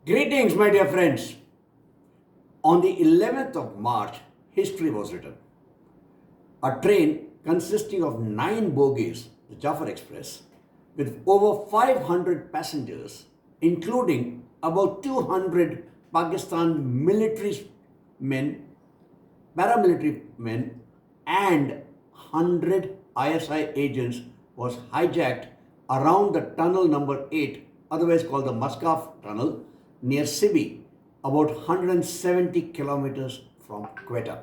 Greetings, my dear friends. On the 11th of March, history was written. A train consisting of 9 bogies, the Jafar Express, with over 500 passengers, including about 200 Pakistan military men, paramilitary men, and 100 ISI agents, was hijacked around the tunnel number 8, otherwise called the Muscaf Tunnel, near Sibi, about 170 kilometers from Quetta.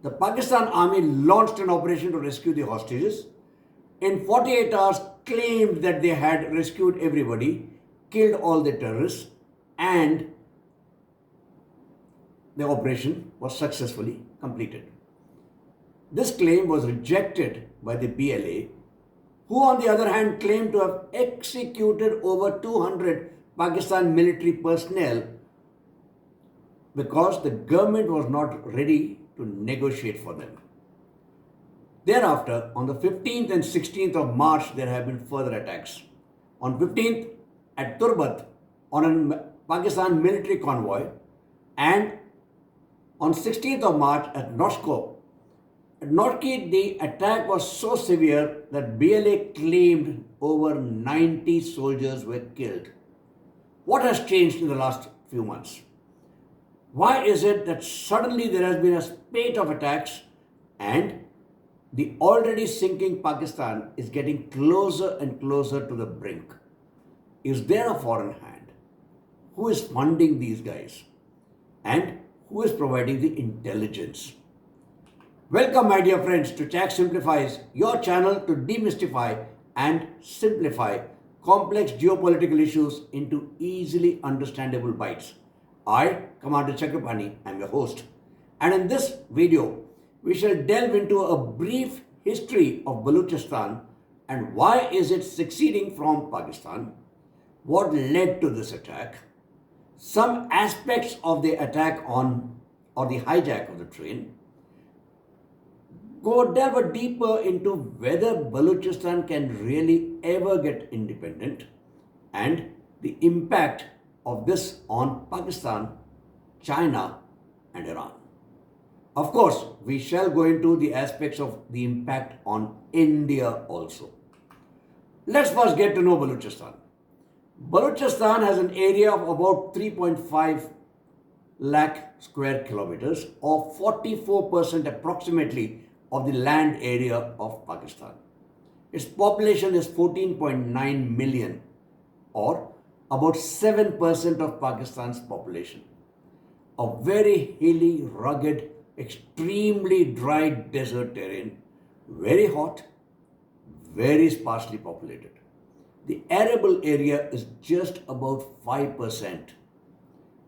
The Pakistan Army launched an operation to rescue the hostages. In 48 hours, claimed that they had rescued everybody, killed all the terrorists, and the operation was successfully completed. This claim was rejected by the BLA, who on the other hand claimed to have executed over 200 Pakistan military personnel because the government was not ready to negotiate for them. Thereafter, on the 15th and 16th of March, there have been further attacks. On 15th at Turbat on a Pakistan military convoy, and on 16th of March at Noshko. At Norki, the attack was so severe that BLA claimed over 90 soldiers were killed. What has changed in the last few months? Why is it that suddenly there has been a spate of attacks and the already sinking Pakistan is getting closer and closer to the brink? Is there a foreign hand? Who is funding these guys? And who is providing the intelligence? Welcome, my dear friends, to ChaxSimplifies, your channel to demystify and simplify complex geopolitical issues into easily understandable bites. I, Commander Chakrapani, am your host. And in this video, we shall delve into a brief history of Balochistan and why is it seceding from Pakistan, what led to this attack, some aspects of the attack on or the hijack of the train, delve deeper into whether Balochistan can really ever get independent and the impact of this on Pakistan, China, and Iran. Of course, we shall go into the aspects of the impact on India also. Let's first get to know Balochistan. Balochistan has an area of about 3.5 lakh square kilometers, or 44% approximately of the land area of Pakistan. Its population is 14.9 million, or about 7% of Pakistan's population. A very hilly, rugged, extremely dry desert terrain, very hot, very sparsely populated. The arable area is just about 5%.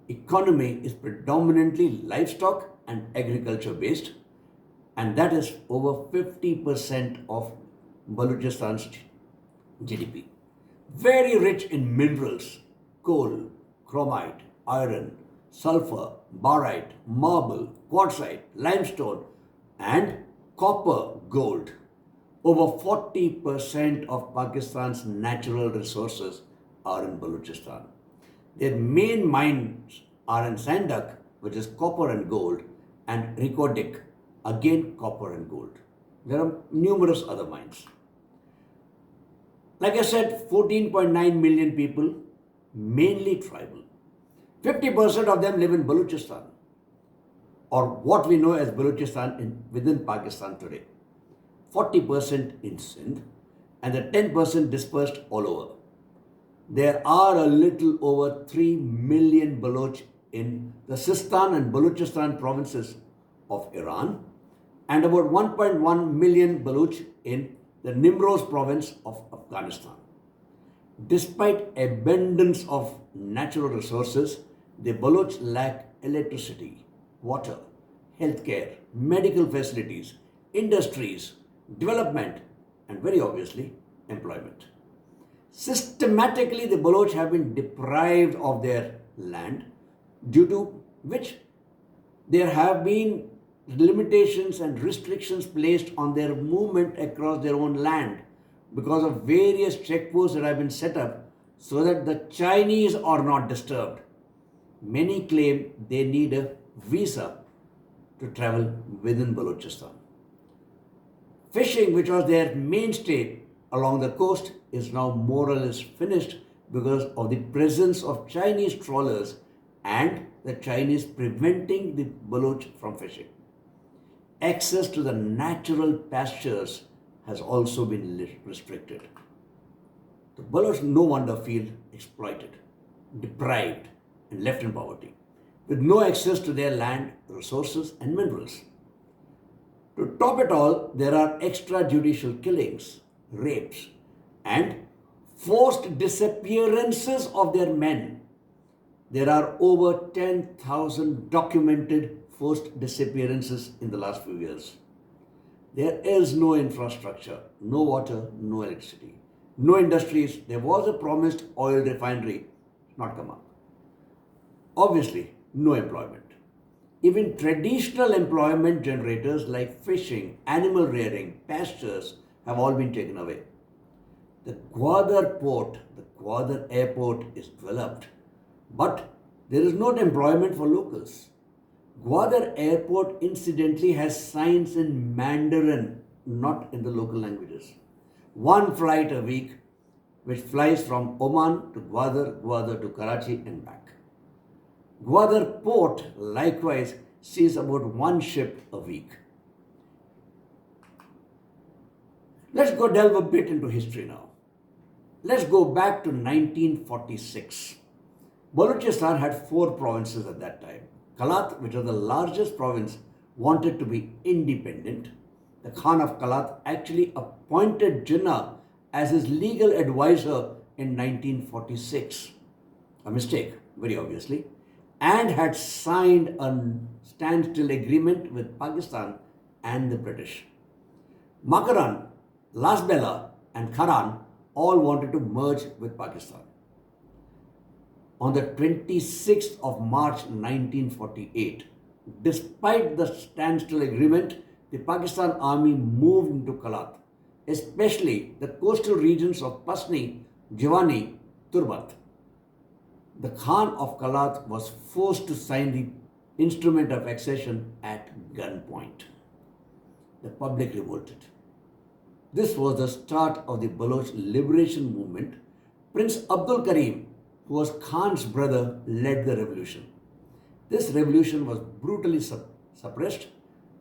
Economy is predominantly livestock and agriculture based, and that is over 50% of Balochistan's GDP. Very rich in minerals, coal, chromite, iron, sulfur, barite, marble, quartzite, limestone, and copper, gold. Over 40% of Pakistan's natural resources are in Balochistan. Their main mines are in Sandak, which is copper and gold, and Rikodik, again copper and gold. There are numerous other mines. Like I said, 14.9 million people, mainly tribal. 50% of them live in Balochistan, or what we know as Balochistan within Pakistan today. 40% in Sindh, and the 10% dispersed all over. There are a little over 3 million Baloch in the Sistan and Balochistan provinces of Iran, and about 1.1 million Baloch in the Nimroz province of Afghanistan. Despite abundance of natural resources, the Baloch lack electricity, water, healthcare, medical facilities, industries, development, and very obviously, employment. Systematically, the Baloch have been deprived of their land, due to which there have been limitations and restrictions placed on their movement across their own land because of various checkposts that have been set up so that the Chinese are not disturbed. Many claim they need a visa to travel within Balochistan. Fishing, which was their mainstay along the coast, is now more or less finished because of the presence of Chinese trawlers and the Chinese preventing the Baluch from fishing. Access to the natural pastures has also been restricted. The Baluch no wonder feel exploited, deprived, and left in poverty, with no access to their land, resources, and minerals. To top it all, there are extrajudicial killings, rapes, and forced disappearances of their men. There are over 10,000 documented forced disappearances in the last few years. There is no infrastructure, no water, no electricity, no industries. There was a promised oil refinery, not come up. Obviously, no employment. Even traditional employment generators like fishing, animal rearing, pastures have all been taken away. The Gwadar airport is developed, but there is no employment for locals. Gwadar airport incidentally has signs in Mandarin, not in the local languages. One flight a week, which flies from Oman to Gwadar, Gwadar to Karachi and back. Gwadar port likewise sees about one ship a week. Let's go delve a bit into history now. Let's go back to 1946. Balochistan had 4 provinces at that time. Kalat, which was the largest province, wanted to be independent. The Khan of Kalat actually appointed Jinnah as his legal advisor in 1946. A mistake, very obviously, and had signed a standstill agreement with Pakistan and the British. Makaran, Lasbela, and Karan all wanted to merge with Pakistan. On the 26th of March 1948, despite the standstill agreement, the Pakistan army moved into Kalat, especially the coastal regions of Pasni, Jiwani, Turbat. The Khan of Kalat was forced to sign the instrument of accession at gunpoint. The public revolted. This was the start of the Baloch liberation movement. Prince Abdul Karim, who was Khan's brother, led the revolution. This revolution was brutally suppressed.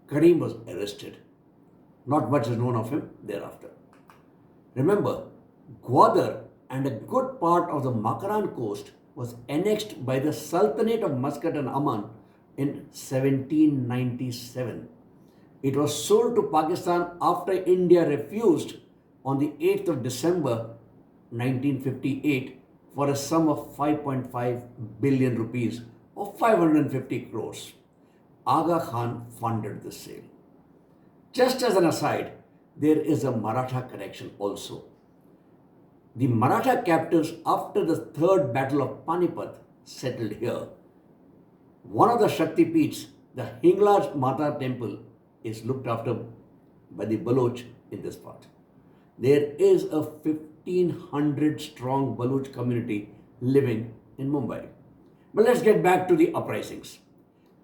Karim was arrested. Not much is known of him thereafter. Remember, Gwadar and a good part of the Makaran coast was annexed by the Sultanate of Muscat and Aman in 1797. It was sold to Pakistan after India refused on the 8th of December 1958 for a sum of 5.5 billion rupees or 550 crores. Aga Khan funded the sale. Just as an aside, there is a Maratha connection also. The Maratha captives after the Third Battle of Panipat settled here. One of the Shakti Peeths, the Hinglaj Mata temple, is looked after by the Baloch in this part. There is a 1500 strong Baloch community living in Mumbai. But let's get back to the uprisings.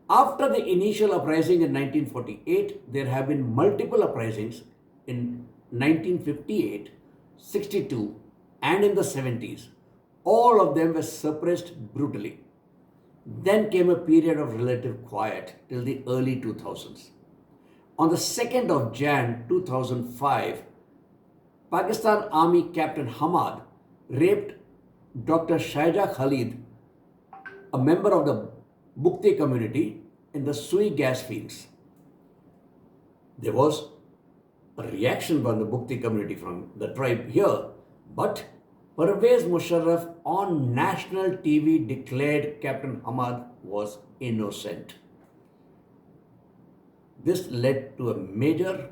After the initial uprising in 1948, there have been multiple uprisings in 1958, 62, and in the 70s. All of them were suppressed brutally. Then came a period of relative quiet till the early 2000s. On the 2nd of Jan 2005, Pakistan Army Captain Hamad raped Dr. Shaija Khalid, a member of the Bukti community, in the Sui gas fields. There was a reaction from the Bukti community, from the tribe here, but Pervez Musharraf on national TV declared Captain Hamad was innocent. This led to a major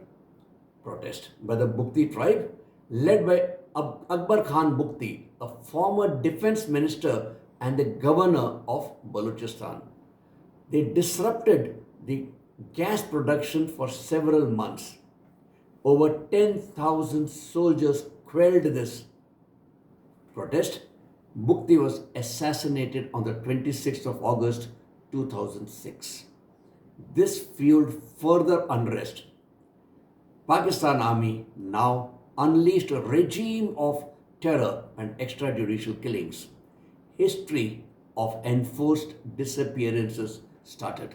protest by the Bukti tribe, led by Akbar Khan Bukti, a former defense minister and the governor of Balochistan. They disrupted the gas production for several months. Over 10,000 soldiers quelled this protest, Bukti was assassinated on the 26th of August 2006. This fueled further unrest. Pakistan Army now unleashed a regime of terror and extrajudicial killings. History of enforced disappearances started.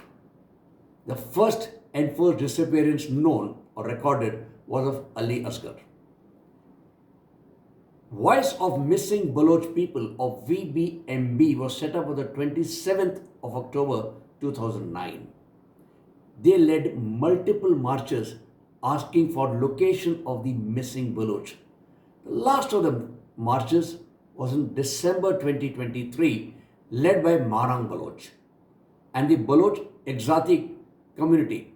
The first enforced disappearance known or recorded was of Ali Asgar. Voice of Missing Baloch People or VBMB was set up on the 27th of October 2009. They led multiple marches asking for location of the missing Baluch. The last of the marches was in December 2023, led by Marang Baloch and the Baloch Exati committee,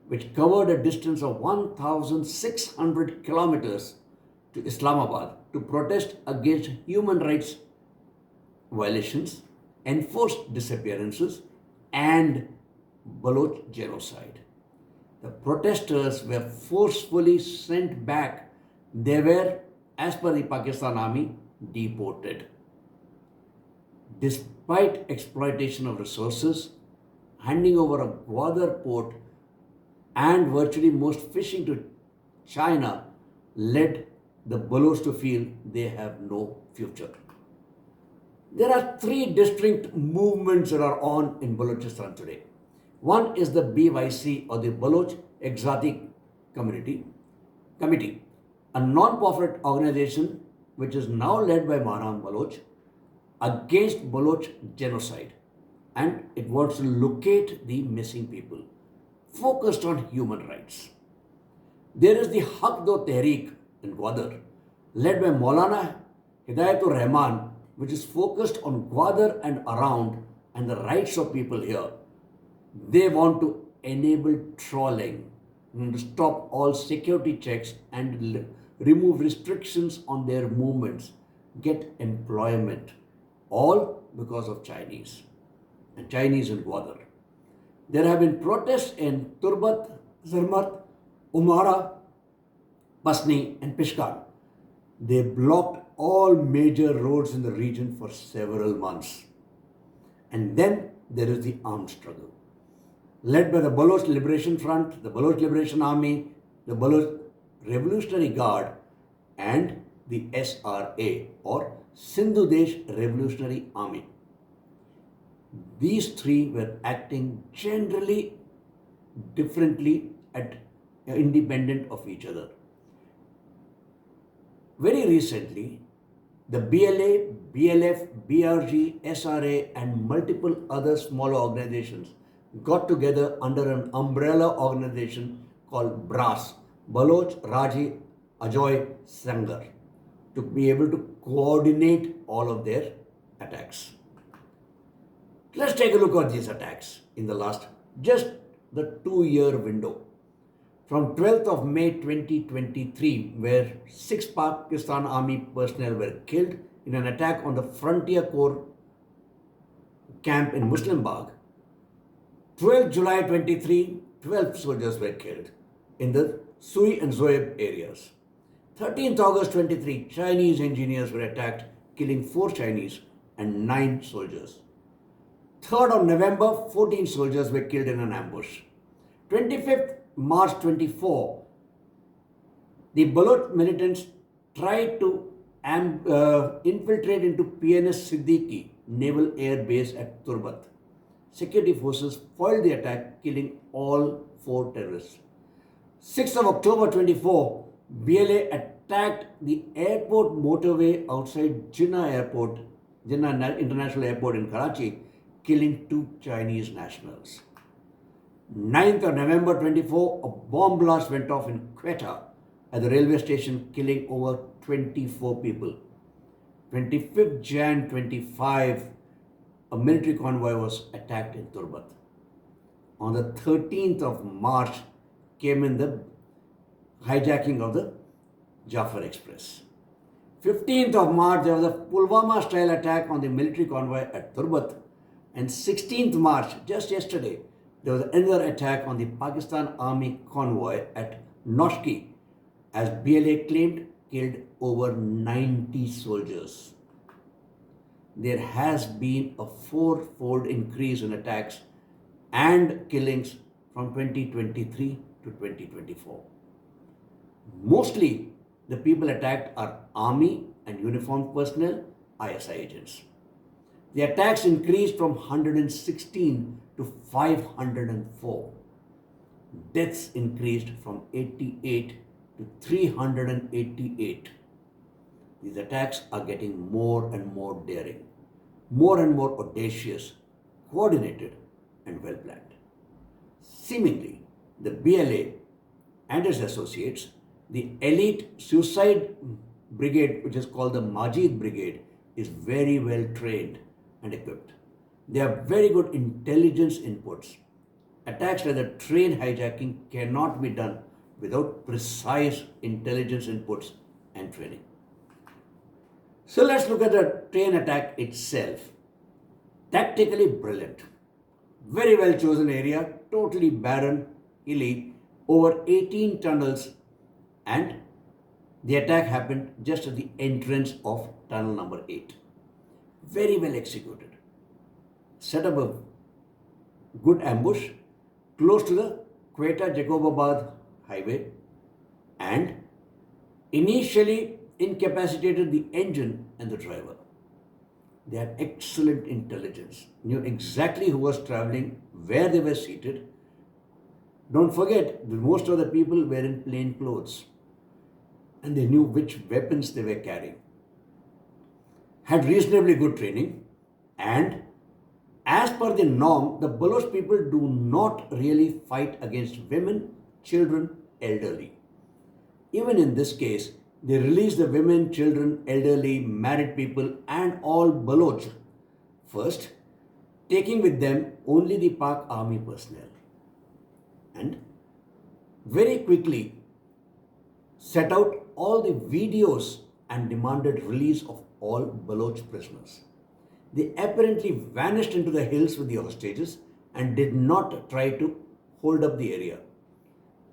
which covered a distance of 1,600 kilometers to Islamabad to protest against human rights violations, enforced disappearances, and Baloch genocide. The protesters were forcefully sent back. They were, as per the Pakistan Army, deported. Despite exploitation of resources, handing over a Gwadar port and virtually most fishing to China led the Baloch to feel they have no future. There are three distinct movements that are on in Balochistan today. One is the BYC or the Baloch Exati Committee, a non-profit organization which is now led by Marang Baloch against Baloch genocide, and it wants to locate the missing people, focused on human rights. There is the Haq Do Tehreek in Gwadar, led by Maulana Hidayatur Rahman, which is focused on Gwadar and around and the rights of people here. They want to enable trawling, to stop all security checks and remove restrictions on their movements, get employment, all because of Chinese and Chinese in Gwadar. There have been protests in Turbat, Zarmat, Umara, Pasni and Pishkar. They blocked all major roads in the region for several months. And then there is the armed struggle, led by the Baloch Liberation Front, the Baloch Liberation Army, the Baloch Revolutionary Guard, and the SRA or Sindhu Desh Revolutionary Army. These three were acting generally differently and independent of each other. Very recently, the BLA, BLF, BRG, SRA, and multiple other smaller organizations got together under an umbrella organization called BRAS, Baloch Raji Ajoy Sangar, to be able to coordinate all of their attacks. Let's take a look at these attacks in the last, just the 2-year window. From 12th of May 2023, where 6 Pakistan Army personnel were killed in an attack on the Frontier Corps camp in Muslim Bagh. 12th July 23, 12 soldiers were killed in the Sui and Zoeb areas. 13th August 23, Chinese engineers were attacked, killing 4 Chinese and 9 soldiers. 3rd of November, 14 soldiers were killed in an ambush. 25th March 24, the Baloch militants tried to infiltrate into PNS Siddiqui Naval Air Base at Turbat. Security forces foiled the attack, killing all 4 terrorists. 6th of October 24, BLA attacked the airport motorway outside Jinnah International Airport in Karachi, killing 2 Chinese nationals. 9th of November 24, a bomb blast went off in Quetta at the railway station, killing over 24 people. 25th Jan 25, a military convoy was attacked in Turbat. On the 13th of March came in the hijacking of the Jafar Express. 15th of March, there was a Pulwama-style attack on the military convoy at Turbat. And 16th March, just yesterday, there was another attack on the Pakistan Army convoy at Noshki, as BLA claimed killed over 90 soldiers. there has been a fourfold increase in attacks and killings from 2023 to 2024. Mostly, the people attacked are army and uniformed personnel, ISI agents. The attacks increased from 116 to 504. Deaths increased from 88 to 388. These attacks are getting more and more daring, more and more audacious, coordinated, and well planned. Seemingly, the BLA and its associates, the elite suicide brigade, which is called the Majid Brigade, is very well trained and equipped. They have very good intelligence inputs. Attacks like the train hijacking cannot be done without precise intelligence inputs and training. So let's look at the train attack itself. Tactically brilliant. Very well chosen area, totally barren, hilly, over 18 tunnels, and the attack happened just at the entrance of tunnel number 8. Very well executed. Set up a good ambush close to the Quetta Jacobabad highway and initially incapacitated the engine and the driver. They had excellent intelligence, knew exactly who was traveling, where they were seated. Don't forget, most of the people were in plain clothes and they knew which weapons they were carrying. Had reasonably good training, and as per the norm, the Baluch people do not really fight against women, children, elderly. Even in this case, they released the women, children, elderly, married people, and all Baluch first, taking with them only the Pak army personnel. And very quickly set out all the videos and demanded release of all Baluch prisoners. They apparently vanished into the hills with the hostages and did not try to hold up the area.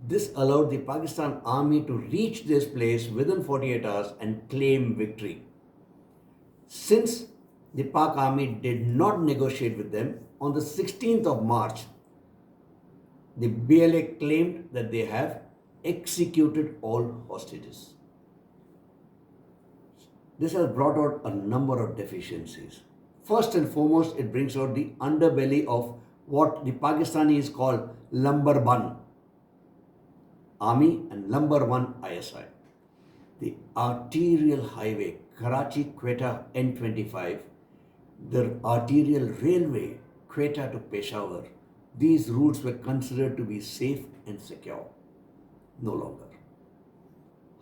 This allowed the Pakistan army to reach this place within 48 hours and claim victory. Since the Pak army did not negotiate with them, on the 16th of March, the BLA claimed that they have executed all hostages. This has brought out a number of deficiencies. First and foremost, it brings out the underbelly of what the Pakistanis call Lumber One Army and Lumber One ISI. The arterial highway Karachi-Quetta N25, the arterial railway Quetta to Peshawar, these routes were considered to be safe and secure. No longer.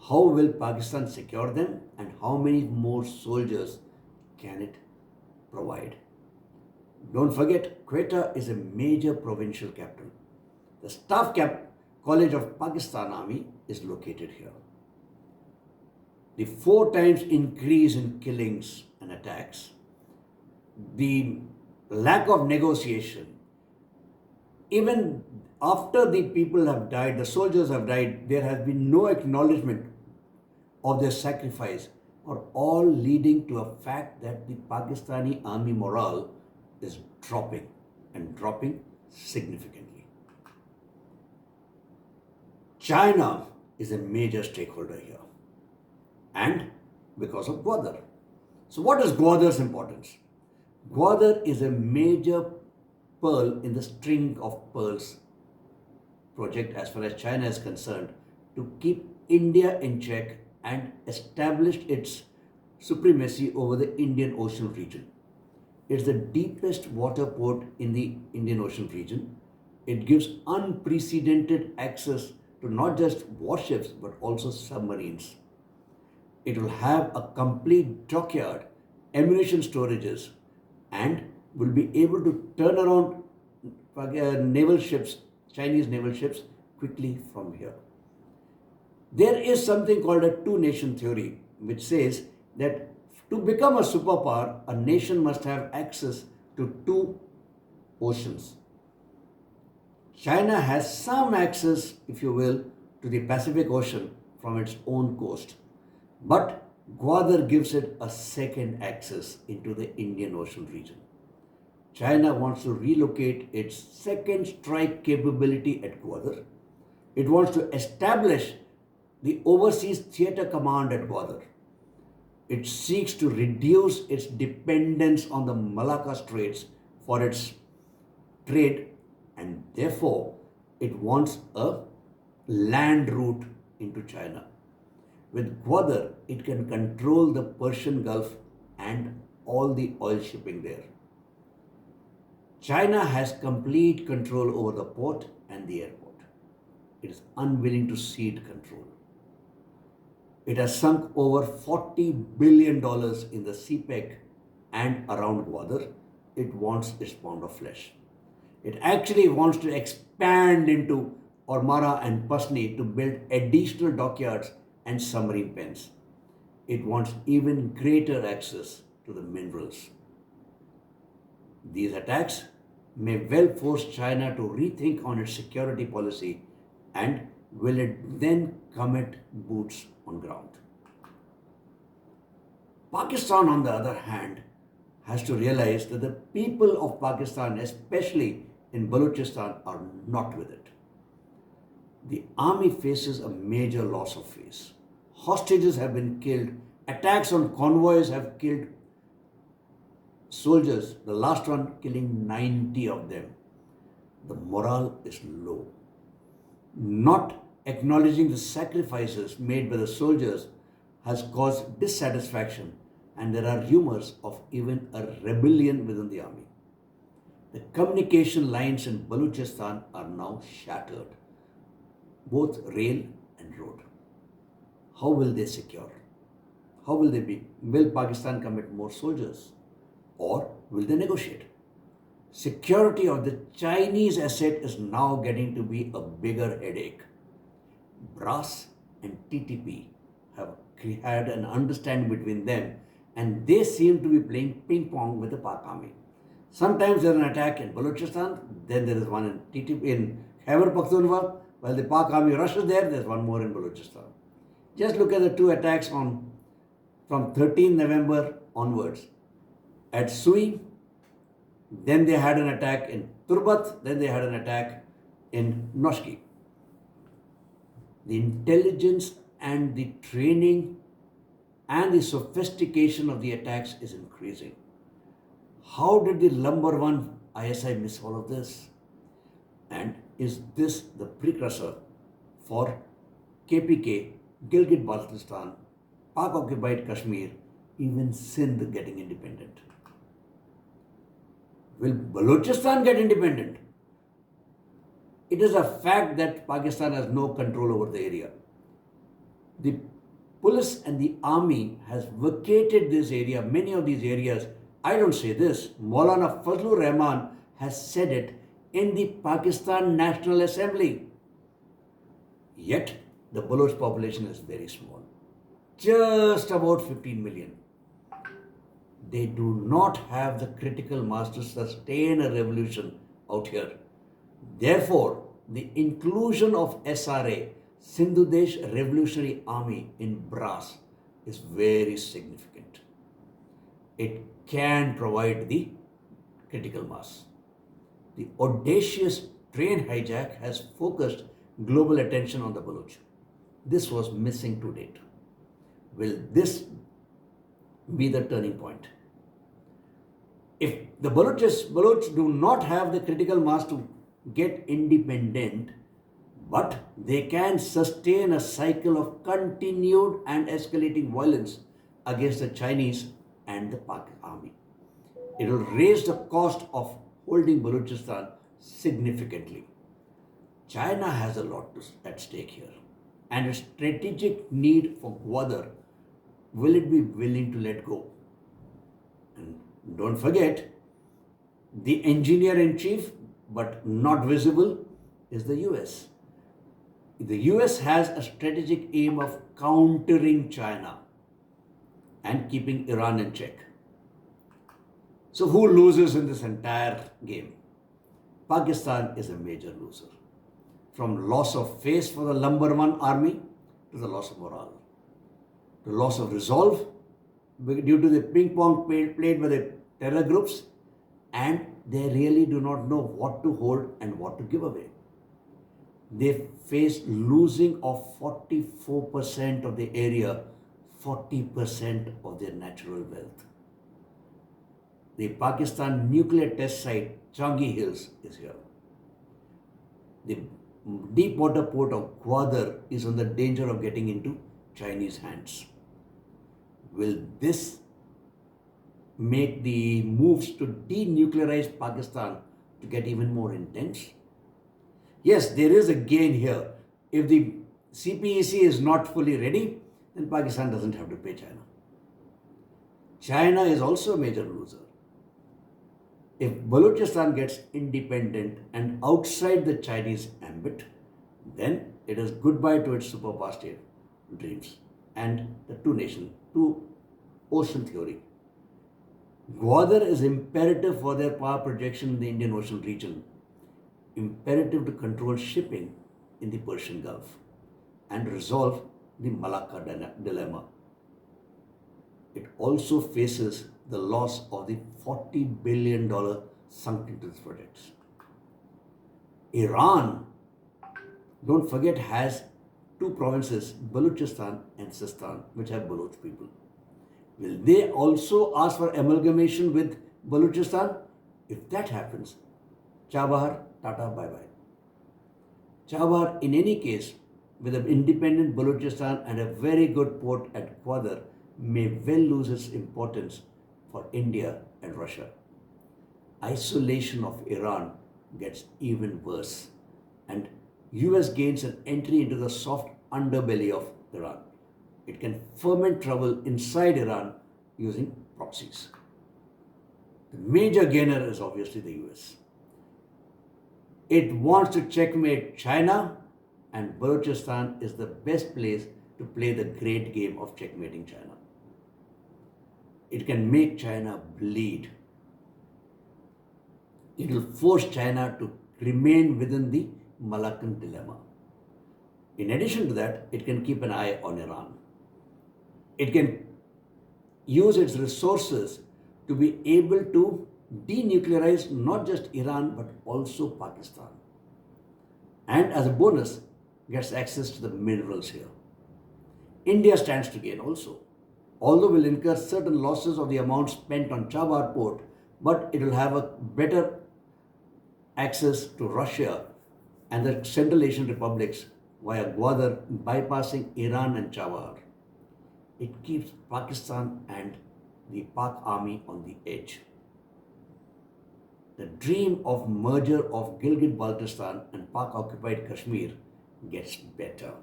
How will Pakistan secure them and how many more soldiers can it provide? Don't forget, Quetta is a major provincial capital. The Staff College of Pakistan Army is located here. The 4 times increase in killings and attacks, the lack of negotiation, even after the people have died, the soldiers have died, there has been no acknowledgement of their sacrifice, are all leading to a fact that the Pakistani army morale is dropping and dropping significantly. China is a major stakeholder here, and because of Gwadar. So what is Gwadar's importance? Gwadar is a major pearl in the string of pearls project as far as China is concerned to keep India in check and establish its supremacy over the Indian Ocean region. It's the deepest water port in the Indian Ocean region. It gives unprecedented access to not just warships but also submarines. It will have a complete dockyard, ammunition storages, and will be able to turn around naval ships, Chinese naval ships, quickly from here. There is something called a two-nation theory, which says that to become a superpower, a nation must have access to 2 oceans. China has some access, if you will, to the Pacific Ocean from its own coast. But Gwadar gives it a second access into the Indian Ocean region. China wants to relocate its second strike capability at Gwadar. It wants to establish the Overseas Theatre Command at Gwadar. It seeks to reduce its dependence on the Malacca Straits for its trade, and therefore it wants a land route into China. With Gwadar, it can control the Persian Gulf and all the oil shipping there. China has complete control over the port and the airport. It is unwilling to cede control. It has sunk over $40 billion in the CPEC and around Gwadar. It wants its pound of flesh. It actually wants to expand into Ormara and Pasni to build additional dockyards and submarine pens. It wants even greater access to the minerals. These attacks may well force China to rethink on its security policy, and will it then commit boots on ground. Pakistan, on the other hand, has to realize that the people of Pakistan, especially in Balochistan, are not with it. The army faces a major loss of face. Hostages have been killed. Attacks on convoys have killed soldiers, the last one killing 90 of them. The morale is low. Not acknowledging the sacrifices made by the soldiers has caused dissatisfaction, and there are rumors of even a rebellion within the army. The communication lines in Balochistan are now shattered, both rail and road. How will they secure? How will they be? Will Pakistan commit more soldiers? Or will they negotiate? Security of the Chinese asset is now getting to be a bigger headache. BRAS and TTP have had an understanding between them, and they seem to be playing ping pong with the Pak army. Sometimes there's an attack in Balochistan, then there is one in TTP in Khyber Paktoonwa. While the Pak army rushes there, there's one more in Balochistan. Just look at the two attacks from 13 November onwards. At Sui, then they had an attack in Turbat, then they had an attack in Noshki. The intelligence and the training and the sophistication of the attacks is increasing. How did the number one ISI miss all of this? And is this the precursor for KPK, Gilgit-Baltistan, Pak-occupied Kashmir, even Sindh getting independent? Will Balochistan get independent? It is a fact that Pakistan has no control over the area. The police and the army has vacated this area, many of these areas. I don't say this. Maulana Fazlur Rahman has said it in the Pakistan National Assembly. Yet, the Baloch population is very small. Just about 15 million. They do not have the critical mass to sustain a revolution out here. Therefore, the inclusion of SRA, Sindhu Desh Revolutionary Army, in BRAS is very significant. It can provide the critical mass. The audacious Trainhijack has focused global attention on the Baluch. This was missing to date. Will this be the turning point? If the Baluch do not have the critical mass to get independent, but they can sustain a cycle of continued and escalating violence against the Chinese and the Pak army. It will raise the cost of holding Balochistan significantly. China has a lot at stake here, and its strategic need for Gwadar, will it be willing to let go? And don't forget, the engineer-in-chief, but not visible, is the US. The US has a strategic aim of countering China and keeping Iran in check. So who loses in this entire game? Pakistan is a major loser. From loss of face for the number one army to the loss of morale. the loss of resolve due to the ping pong played by the terror groups, and they really do not know what to hold and what to give away. They face losing of 44% of the area, 40% of their natural wealth. The Pakistan nuclear test site, Changi Hills, is here. The deep water port of Gwadar is on the danger of getting into Chinese hands. Will this make the moves to denuclearize Pakistan to get even more intense? Yes, there is a gain here. If the CPEC is not fully ready, then Pakistan doesn't have to pay China. China is also a major loser. If Balochistan gets independent and outside the Chinese ambit, then it is goodbye to its superpower state dreams and the two ocean theory. Gwadar is imperative for their power projection in the Indian Ocean region, imperative to control shipping in the Persian Gulf and resolve the Malacca Dilemma. It also faces the loss of the $40 billion sunk into this project. Iran, don't forget, has two provinces, Baluchistan and Sistan, which have Baluch people. Will they also ask for amalgamation with Balochistan? If that happens, Chabahar, Tata, bye-bye. Chabahar, in any case, with an independent Balochistan and a very good port at Gwadar, may well lose its importance for India and Russia. Isolation of Iran gets even worse, and US gains an entry into the soft underbelly of Iran. It can ferment trouble inside Iran using proxies. The major gainer is obviously the US. It wants to checkmate China, and Balochistan is the best place to play the great game of checkmating China. It can make China bleed. It will force China to remain within the Malacca Dilemma. In addition to that, it can keep an eye on Iran. It can use its resources to be able to denuclearize not just Iran but also Pakistan. And as a bonus, gets access to the minerals here. India stands to gain also, although will incur certain losses of the amount spent on Chabahar port, but it will have a better access to Russia and the Central Asian republics via Gwadar, bypassing Iran and Chabahar. It keeps Pakistan and the Pak army on the edge. The dream of merger of Gilgit-Baltistan and Pak-occupied Kashmir gets better.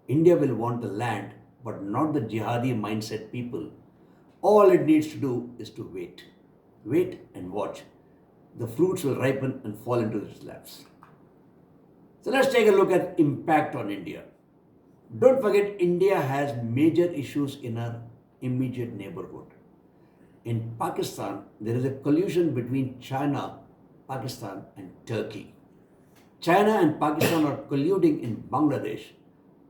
India will want the land, but not the jihadi mindset people. All it needs to do is to wait. Wait and watch. The fruits will ripen and fall into its laps. So let's take a look at impact on India. Don't forget, India has major issues in our immediate neighborhood. In Pakistan, there is a collusion between China, Pakistan, and Turkey. China and Pakistan are colluding in Bangladesh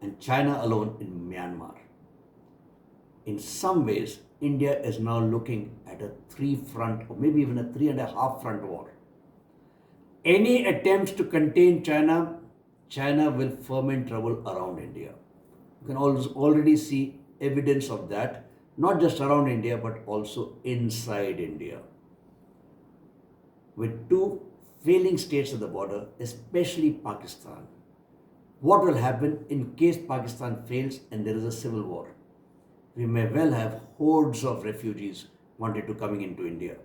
and China alone in Myanmar. In some ways, India is now looking at a three-front or maybe even a 3.5-front war. Any attempts to contain China, China will ferment trouble around India. You can already see evidence of that, not just around India, but also inside India. With two failing states at the border, especially Pakistan, what will happen in case Pakistan fails and there is a civil war? We may well have hordes of refugees wanted to coming into India.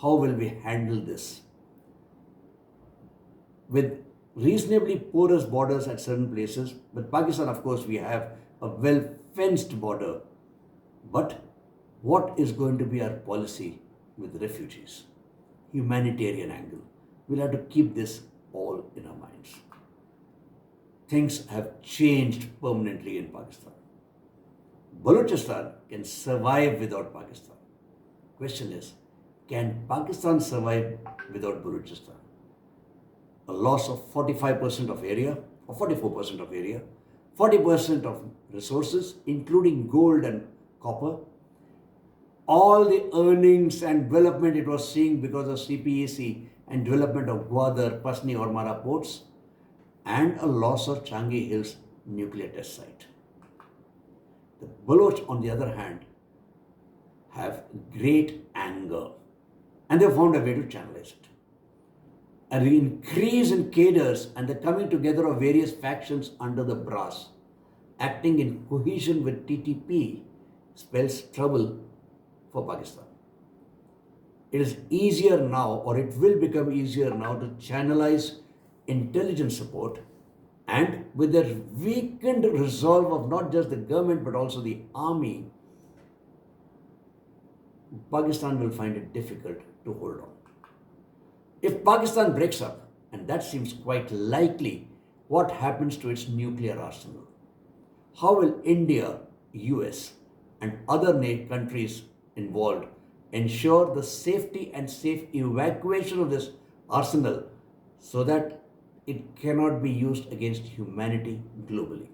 How will we handle this? With reasonably porous borders at certain places, with Pakistan, of course, we have a well-fenced border. But what is going to be our policy with refugees? Humanitarian angle. We'll have to keep this all in our minds. Things have changed permanently in Pakistan. Balochistan can survive without Pakistan. Question is, can Pakistan survive without Balochistan? A loss of 45% of area or 44% of area, 40% of resources, including gold and copper, all the earnings and development it was seeing because of CPEC and development of Gwadar, Pasni or Mara ports, and a loss of Changi Hills nuclear test site. The Baloch, on the other hand, have great anger and they found a way to channelize it. An increase in cadres and the coming together of various factions under the brass, acting in cohesion with TTP, spells trouble for Pakistan. It is easier now, or it will become easier now, to channelize intelligence support, and with the weakened resolve of not just the government but also the army, Pakistan will find it difficult to hold on. If Pakistan breaks up, and that seems quite likely, what happens to its nuclear arsenal? How will India, US, and other countries involved ensure the safety and safe evacuation of this arsenal so that it cannot be used against humanity globally?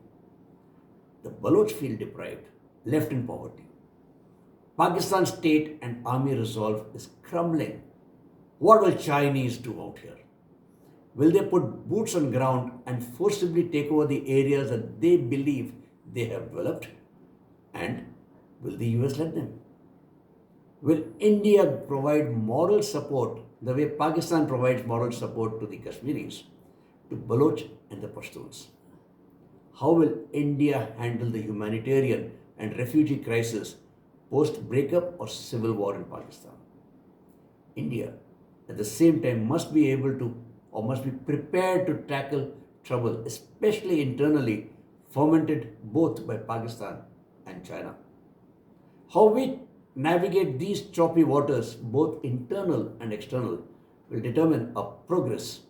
The Baloch feel deprived, left in poverty. Pakistan's state and army resolve is crumbling. What will Chinese do out here? Will they put boots on ground and forcibly take over the areas that they believe they have developed? And will the US let them? Will India provide moral support the way Pakistan provides moral support to the Kashmiris, to Baluch and the Pashtuns? How will India handle the humanitarian and refugee crisis post breakup or civil war in Pakistan? India, at the same time, must be able to or must be prepared to tackle trouble, especially internally, fomented both by Pakistan and China. How we navigate these choppy waters, both internal and external, will determine our progress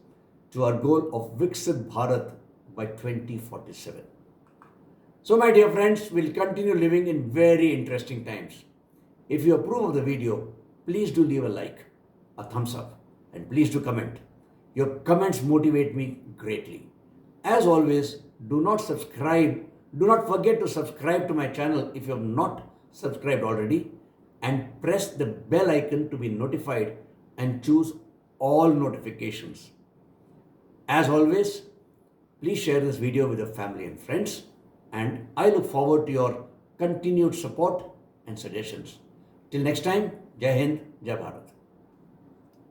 to our goal of Viksit Bharat by 2047. So, my dear friends, we'll continue living in very interesting times. If you approve of the video, please do leave a like, a thumbs up, and please do comment. Your comments motivate me greatly. As always, do not forget to subscribe to my channel if you have not subscribed already, and press the bell icon to be notified and choose all notifications. As always, please share this video with your family and friends, and I look forward to your continued support and suggestions. Till next time, Jai Hind, Jai Bharat.